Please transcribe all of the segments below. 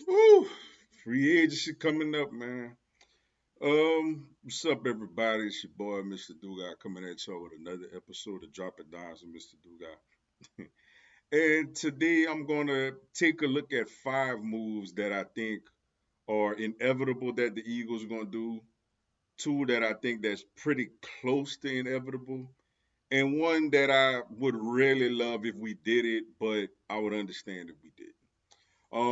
Woo! Free agency coming up, man. What's up, everybody? It's your boy, Mr. Dugai, coming at y'all with another episode of Drop It Downs with Mr. Dugai. And today I'm gonna take a look at five moves that I think are inevitable that the Eagles are gonna do. Two that I think that's pretty close to inevitable, and one that I would really love if we did it, but I would understand if we did.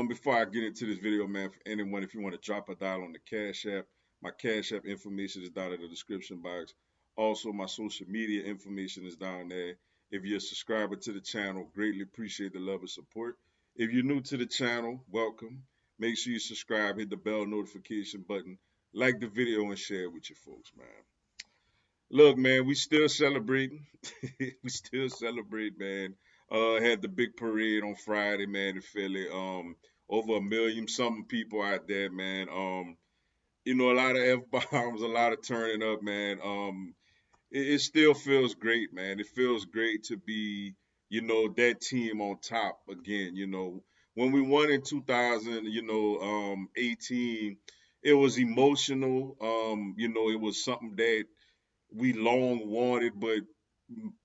Before I get into this video, man, for anyone, if you want to drop a dollar on the Cash App, my Cash App information is down in the description box. Also, my social media information is down there. If you're a subscriber to the channel, greatly appreciate the love and support. If you're new to the channel, welcome. Make sure you subscribe, hit the bell notification button, like the video, and share it with your folks, man. Look, man, we still celebrating. We still celebrate, man. Had the big parade on Friday, man, in Philly. Over a million something people out there, man. A lot of F bombs, a lot of turning up, man. It still feels great, man. It feels great to be, that team on top again. When we won in 2000, 18, it was emotional. It was something that we long wanted, but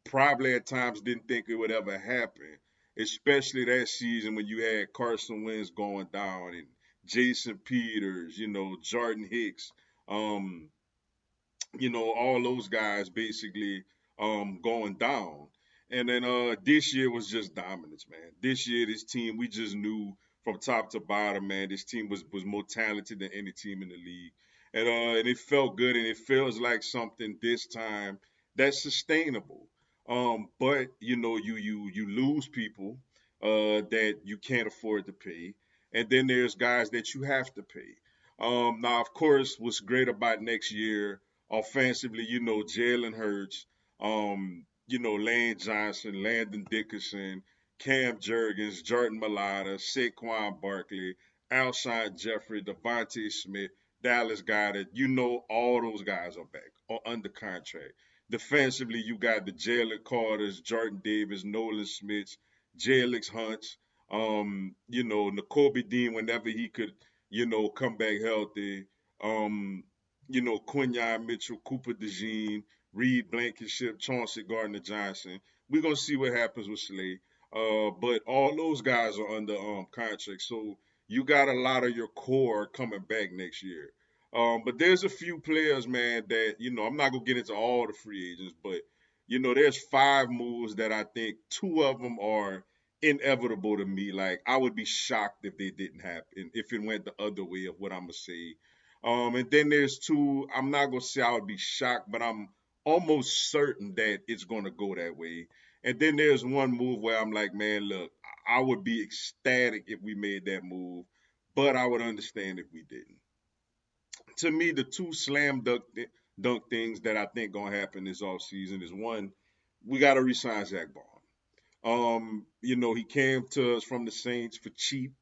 probably at times didn't think it would ever happen. Especially that season when you had Carson Wentz going down and Jason Peters, Jordan Hicks, um, all those guys basically going down. And then this year was just dominance, man. This year, this team, we just knew from top to bottom, man, this team was more talented than any team in the league. And it felt good, and it feels like something this time that's sustainable. But you lose people that you can't afford to pay, and then there's guys that you have to pay. Now, of course, what's great about next year offensively, Jalen Hurts, Lane Johnson, Landon Dickerson, Cam Jurgens, Jordan Malata, Saquon Barkley, Alshon Jeffrey, Devontae Smith, Dallas Goedert. All those guys are back or under contract. Defensively, you got the Jalen Carters, Jordan Davis, Nolan Smiths, Jalix Hunts, N'Kobe Dean whenever he could, come back healthy. Um, Quinyon Mitchell, Cooper DeJean, Reed Blankenship, Chauncey Gardner Johnson. We're gonna see what happens with Slay. But all those guys are under contract, so you got a lot of your core coming back next year. But there's a few players, man, that I'm not gonna get into all the free agents, but there's five moves that I think two of them are inevitable to me. Like I would be shocked if they didn't happen, if it went the other way of what I'm gonna say. And then there's two, I'm not gonna say I would be shocked, but I'm almost certain that it's gonna go that way. And then there's one move where I'm like, man, look, I would be ecstatic if we made that move, but I would understand if we didn't. To me, the two dunk things that I think gonna happen this offseason is one, we gotta resign Zach Ball. He came to us from the Saints for cheap,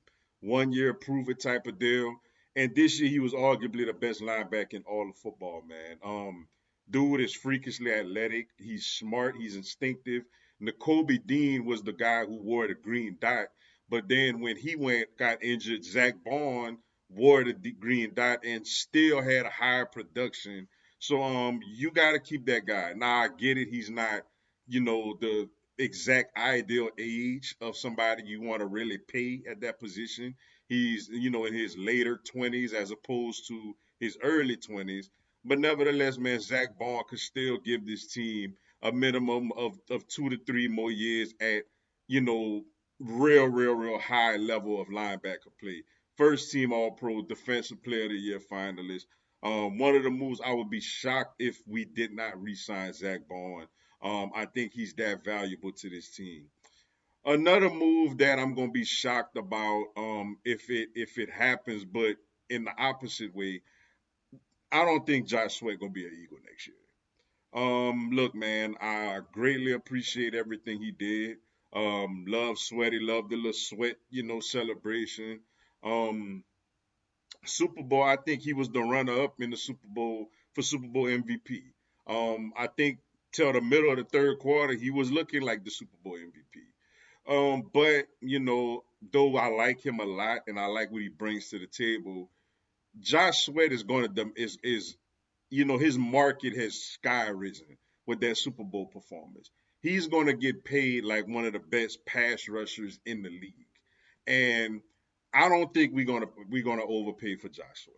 1 year prove it type of deal. And this year he was arguably the best linebacker in all of football, man. Dude is freakishly athletic. He's smart. He's instinctive. N'Kobe Dean was the guy who wore the green dot. But then when he got injured, Zach Bond wore the green dot and still had a higher production. So you got to keep that guy. Now I get it. He's not, the exact ideal age of somebody you want to really pay at that position. He's, in his later 20s as opposed to his early 20s. But nevertheless, man, Zach Bond could still give this team a minimum of 2 to 3 more years at, you know, real high level of linebacker play. First team All Pro, Defensive Player of the Year finalist. One of the moves I would be shocked if we did not re-sign Zach Bond. I think he's that valuable to this team. Another move that I'm gonna be shocked about, if it happens, but in the opposite way, I don't think Josh Sweat gonna be an Eagle next year. Look, man, I greatly appreciate everything he did. Love Sweaty, love the little sweat, celebration. Um, Super Bowl, I think he was the runner up in the Super Bowl for Super Bowl MVP. I think till the middle of the third quarter, he was looking like the Super Bowl MVP. But though I like him a lot and I like what he brings to the table, Josh Sweat is going to is his market has sky risen with that Super Bowl performance. He's going to get paid like one of the best pass rushers in the league, and I don't think we're gonna overpay for Joshua.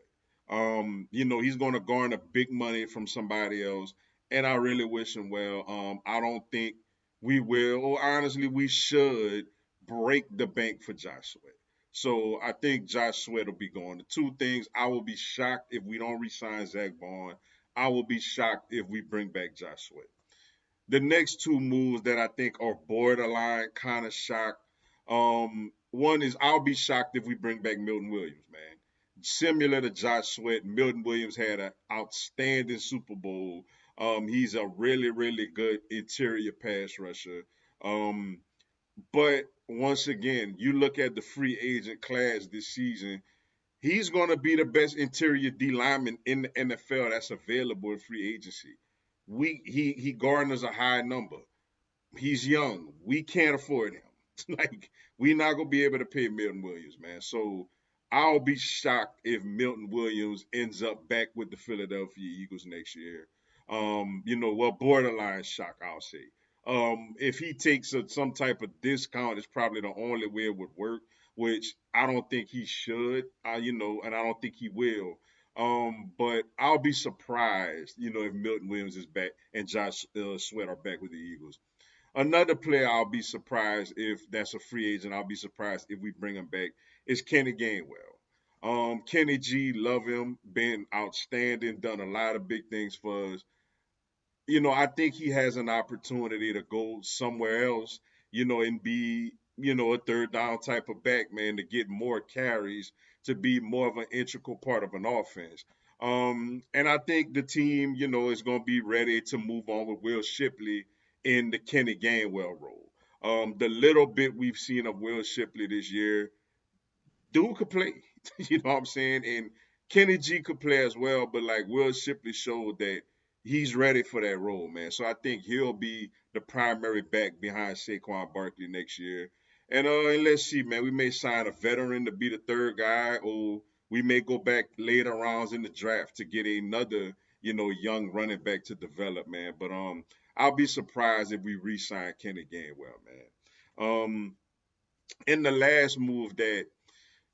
He's going to garner big money from somebody else, and I really wish him well. I don't think we will, or honestly, we should break the bank for Joshua. So I think Josh Sweat will be going. The two things, I will be shocked if we don't resign Zach Bond. I will be shocked if we bring back Josh Sweat. The next two moves that I think are borderline kind of shocked. One is I'll be shocked if we bring back Milton Williams, man. Similar to Josh Sweat, Milton Williams had an outstanding Super Bowl. He's a really, really good interior pass rusher. Um, but once again, you look at the free agent class this season, he's going to be the best interior D lineman in the NFL that's available in free agency. He garners a high number. He's young. We can't afford him. Like we're not gonna be able to pay Milton Williams, man. So I'll be shocked if Milton Williams ends up back with the Philadelphia Eagles next year. Well, borderline shock, I'll say. If he takes some type of discount, it's probably the only way it would work, which I don't think he should, and I don't think he will. But I'll be surprised, if Milton Williams is back and Josh Sweat are back with the Eagles. Another player I'll be surprised if that's a free agent. I'll be surprised if we bring him back is Kenny Gainwell. Kenny G, love him, been outstanding, done a lot of big things for us. I think he has an opportunity to go somewhere else, and be, a third down type of back, man, to get more carries, to be more of an integral part of an offense. And I think the team, is going to be ready to move on with Will Shipley in the Kenny Gainwell role. The little bit we've seen of Will Shipley this year, dude could play. You know what I'm saying? And Kenny G could play as well, but like Will Shipley showed that he's ready for that role, man. So I think he'll be the primary back behind Saquon Barkley next year. And let's see, man, we may sign a veteran to be the third guy, or we may go back later rounds in the draft to get another, young running back to develop, man. But I'll be surprised if we re-sign Kenny Gainwell, man. In the last move that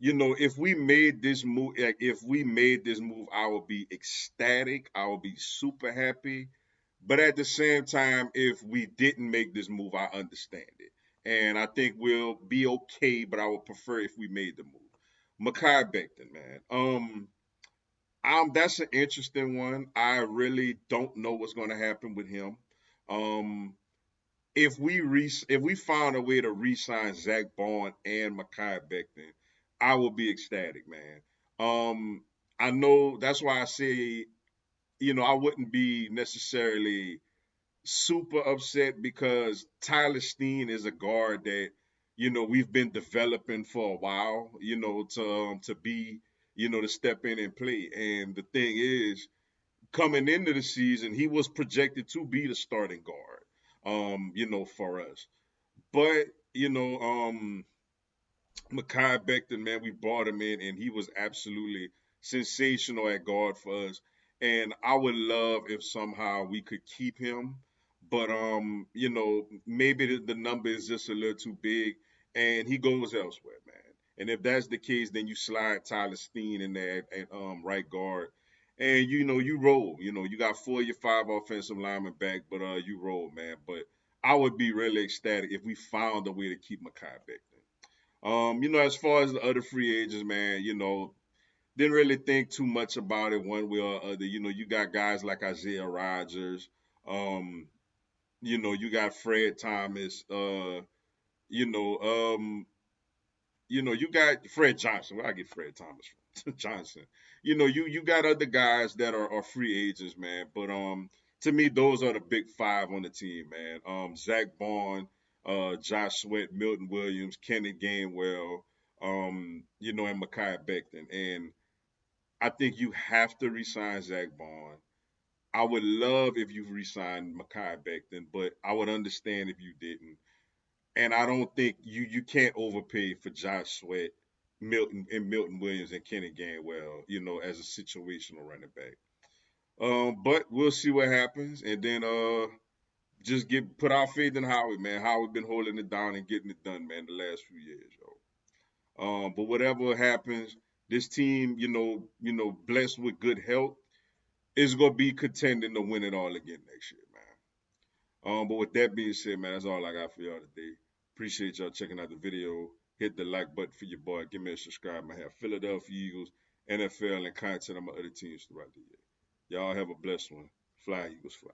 if we made this move, like if we made this move, I would be ecstatic. I would be super happy. But at the same time, if we didn't make this move, I understand it. And I think we'll be okay, but I would prefer if we made the move. Makai Becton, man. That's an interesting one. I really don't know what's gonna happen with him. Um, if we found a way to re-sign Zach Bond and Makai Becton, I will be ecstatic, man. I know that's why I say, I wouldn't be necessarily super upset because Tyler Steen is a guard that, we've been developing for a while, to be, to step in and play. And the thing is, coming into the season, he was projected to be the starting guard, for us. But, you know, um, Makai Becton, man, we brought him in and he was absolutely sensational at guard for us. And I would love if somehow we could keep him. But maybe the number is just a little too big and he goes elsewhere, man. And if that's the case, then you slide Tyler Steen in there at right guard. And you roll. You got 4 of your 5 offensive linemen back, but you roll, man. But I would be really ecstatic if we found a way to keep Makai Becton. As far as the other free agents, man, didn't really think too much about it one way or other. You got guys like Isaiah Rodgers. Um, you got Fred Thomas. You know, um, you got Fred Johnson. Where I get Fred Thomas from? Johnson. You got other guys that are free agents, man. But to me, those are the big 5 on the team, man. Zach Bond, Josh Sweat, Milton Williams, Kenny Gainwell, and Makai Becton. And I think you have to resign Zach Bond. I would love if you resigned Makai Becton, but I would understand if you didn't. And I don't think you can't overpay for Josh Sweat, Milton Williams and Kenny Gainwell, as a situational running back. But we'll see what happens, and then just get put our faith in Howard, man. Howard been holding it down and getting it done, man, the last few years, yo. But whatever happens, this team, blessed with good health, is gonna be contending to win it all again next year, man. But with that being said, man, that's all I got for y'all today. Appreciate y'all checking out the video. Hit the like button for your boy. Give me a subscribe. I have Philadelphia Eagles, NFL, and content on my other teams throughout the year. Y'all have a blessed one. Fly, Eagles, fly.